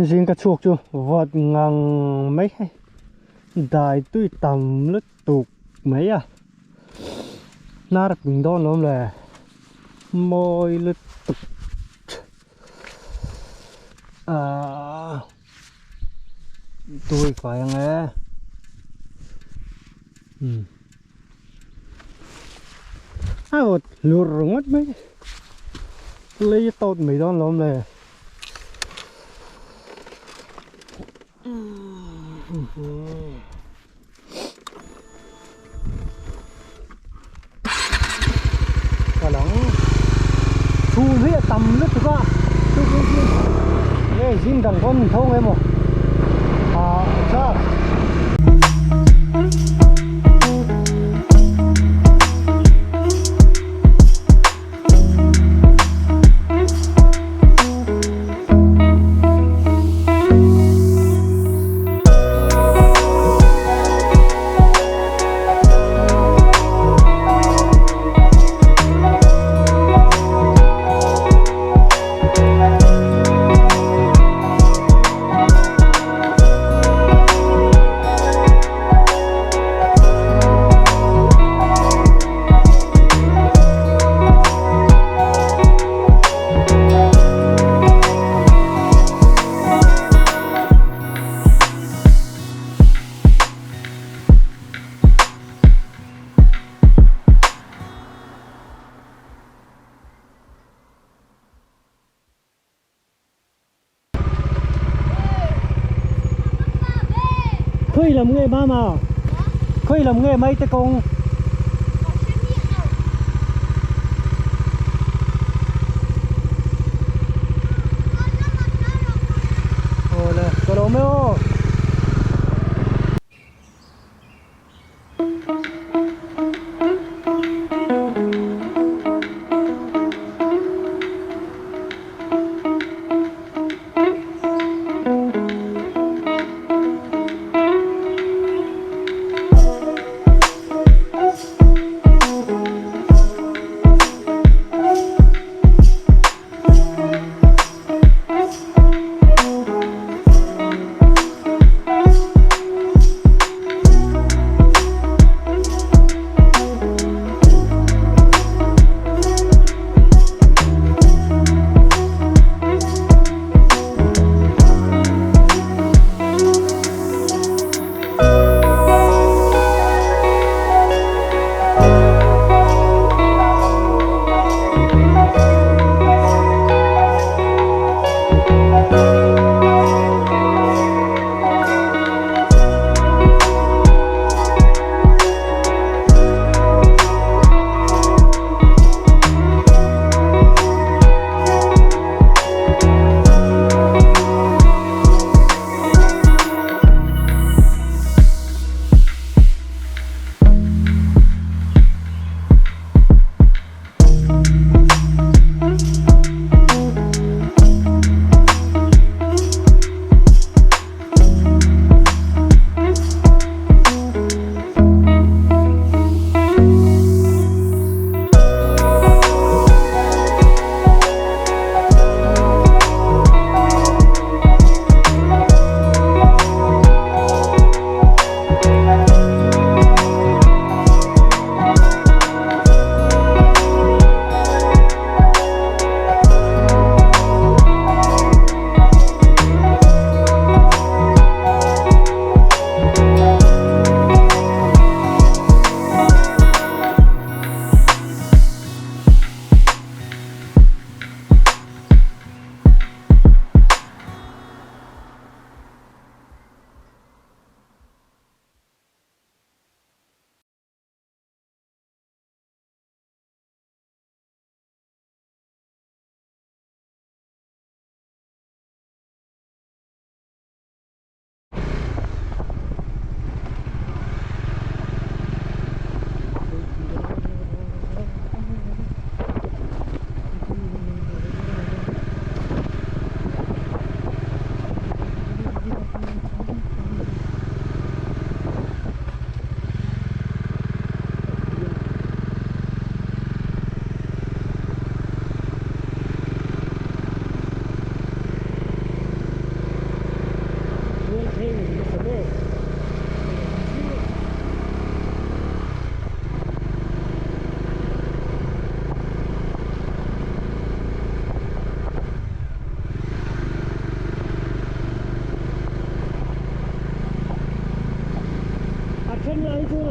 riêng cái chuột chưa vật ngang mấy hay đại tuy tầm lứt tục mấy à na được bình đo lắm là môi lứt tục tôi phải nghe một lùa rung mất mấy lấy tốt mấy đo lắm là cả lắm thu hết tầm lứt rồi tôi nghe riêng đằng con thông em một sao khơi làm nghề ba mà khơi làm nghề mấy tay con ồ nè có đâu mấy ô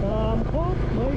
tạm khóp mấy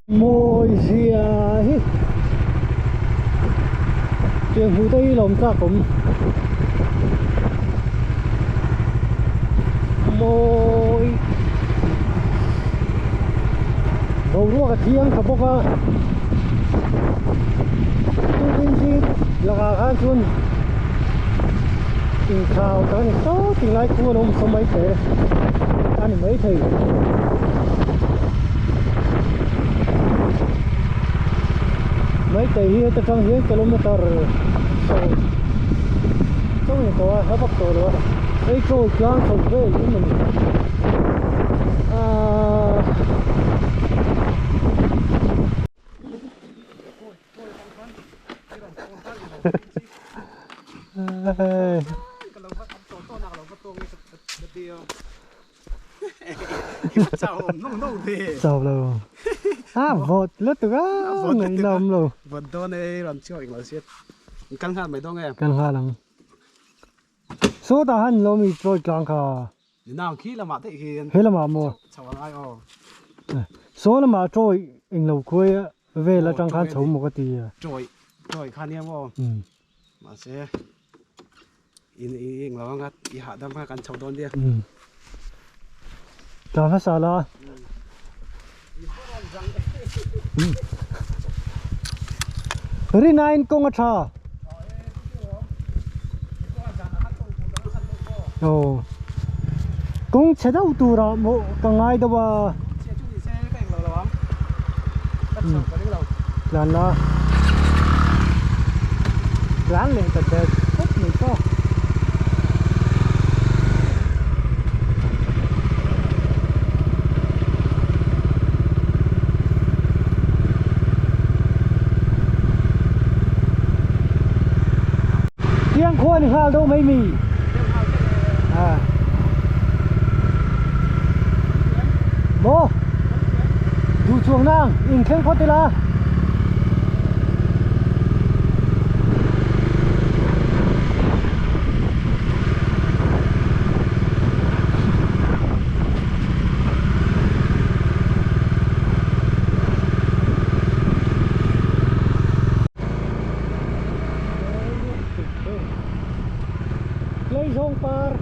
môi dìa trường hữu tây lồng ra cũng môi bầu rùa cái thiêng thập bốc à tôi tin gì là gà gan chuôn tình khảo cái này tốt tình lại cua nó không mấy thế anh mấy thì mấy tỷ trong hiến km sau trong này có hấp tốc rồi ấy trôi clang không về với mình Chào lâu vọt lướt từ ngày năm luôn vọt đó này làm chơi là xiết căn hạt mấy đó nghe căn hạt lắm số ta hắn lo mi trôi clang cả nào khi là mà thế thì hết là mà mua số là mà trôi anh lâu quê về là trong khán sống một cái tí trôi khăn em không mà sẽ in lo ngắt i hạ đâm khăn sống đón đi chào hết sao là ri nine công cha công chế đâu tu ra một cái ngày đó ba là lán lên thật đẹp rất nhiều to tiếng khôn hào đâu mấy mì bố dù chuồng nang in khen có tên là lấy rong par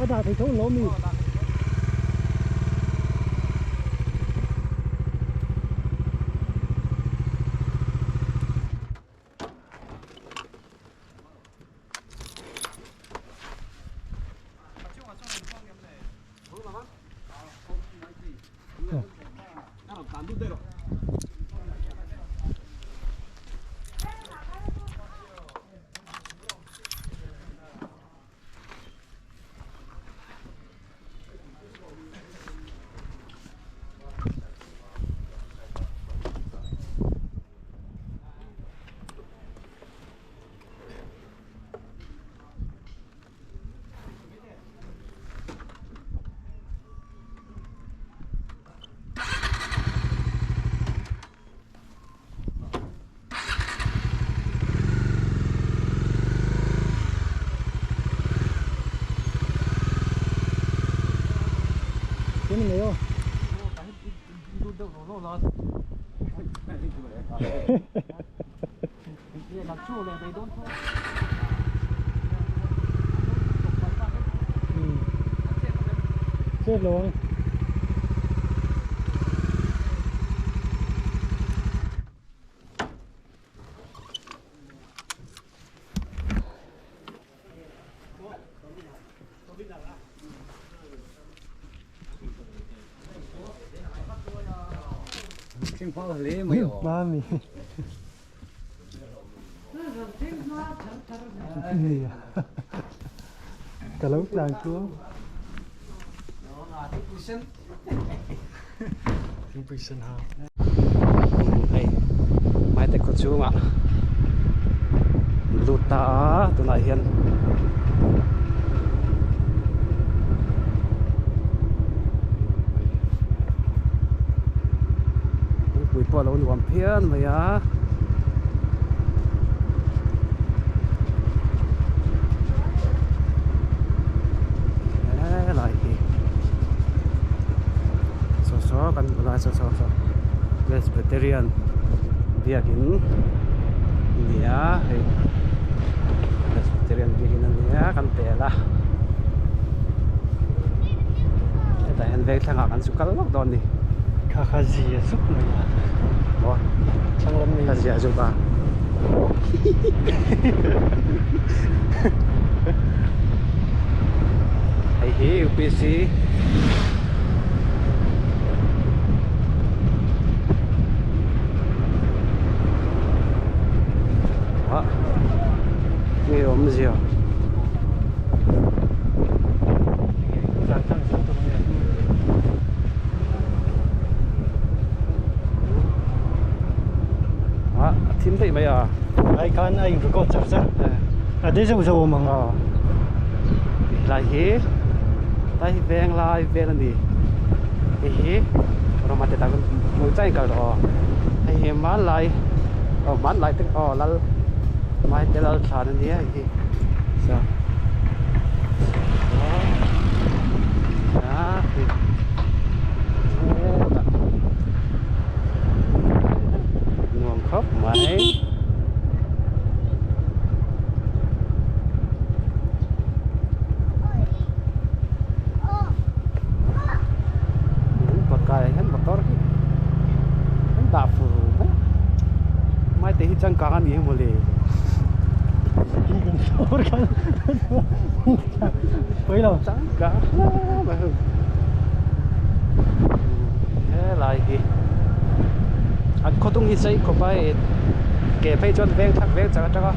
đã thấy chỗ lỗ mì cái này không chết luôn Chim phao lấy mấy ổ. Ba mi. Cả lúc đang xuống. Percent ha. Hey, mai tay con xuống ạ. Lụt ta tụi này hiền. Bụi bò lâu nuông phiền vậy á. Lại so kan lại so Presbyterian dia gini dia Presbyterian gini dia kan tela tại anh về thằng ăn sukal lắm đòn đi Khá gì giúp này. Ủa Chẳng lắm này. khá gì giúp à hay hi UPC nghe ốm gì à? Thím thị mấy à? Ai can anh phải có chặt ra. À đây dầu mà. Lại hí, tay veng lại về làm gì? Hí, rồi mà ta muốn chạy cả đó, hay bán lại tức là mai tới là xả đến đấy hí, sao? Đó, thì nguồn khóc mấy. Mai teh hijan kangen dia boleh. Kan. Bây giờ Chẳng cả mà hư. Thế lại thì anh có tung hi xây có phải kể phải chọn ven chẳng có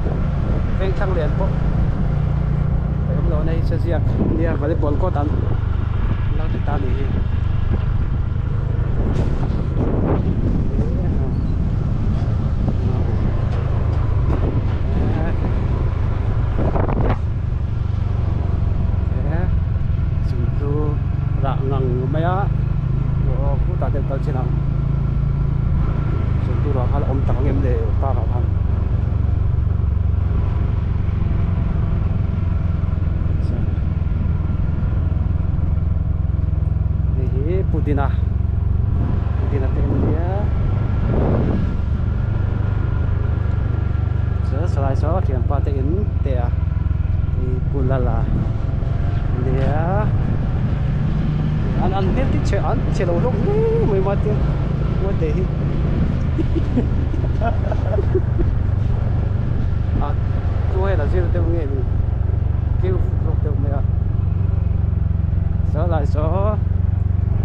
ven thang liền bộ. Hôm đó này sẽ riêng nha và lấy bốn có tán lâu thì ta đi. Ngang mấy á, phụ ta đến tới trên nào, chúng tôi đó hay là ông tặng em để ta vào thằng, ini Putina tên dia, selain so kian patein dia, di Bulala dia. Anh biết cái chuyện anh chỉ đầu lúc mới mất tiền mất để à tôi là gì tôi nghe kêu lúc tôi mới à số lại số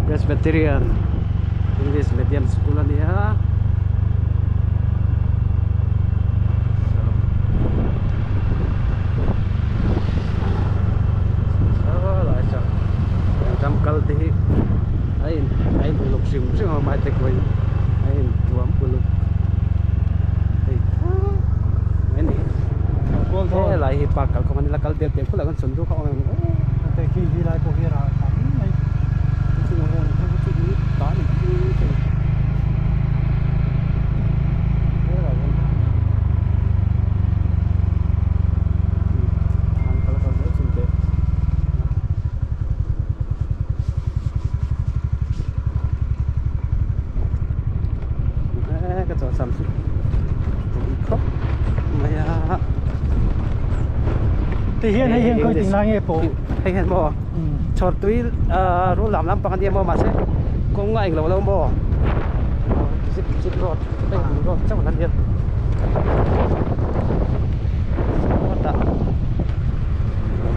Presbyterian English Medium School này á kalau teh, ain buluk sim mai tek koi, ain tuam buluk, ini, thế lại hiệp bạc kalau mana kalau tiap tiap kalau kan sundu kau orang, teh kiri lai kau kira, ini, itu orang itu tani itu. Samsung khóc mày à thì hiện coi tình lang nghe bộ hiện bộ chọt túi rú làm lắm bằng điện mà sẽ cũng ảnh lâu lâu bộ zip rod đây rod chắc là điện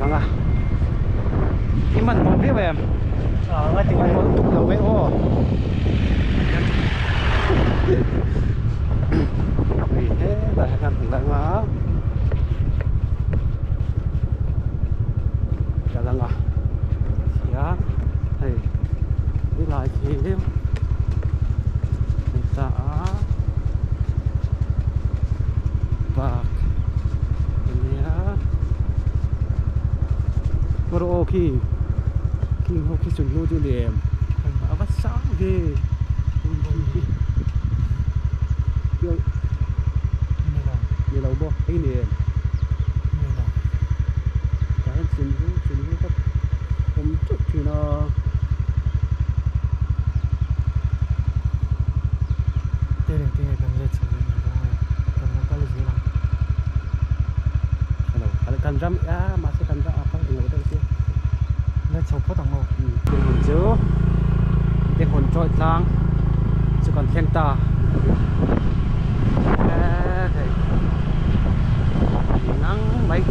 vâng à mình một biết về em ngay tình một tục đầu với ô Moro okay. King hoki sun lu tu dem. Apa sang ke? Yo. Ni lau bo, ai ni. Cái sun lu các om chút thì nó cái cần lên xử lý cần nó có lý gì nào kalau kan ram ya masih kan ram apa yang udah itu lên sầu phốt thằng ngô tiền hồn chữ tiền hồn trội Tlang chứ còn khen ta thầy nắng mấy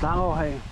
Tlang ho hay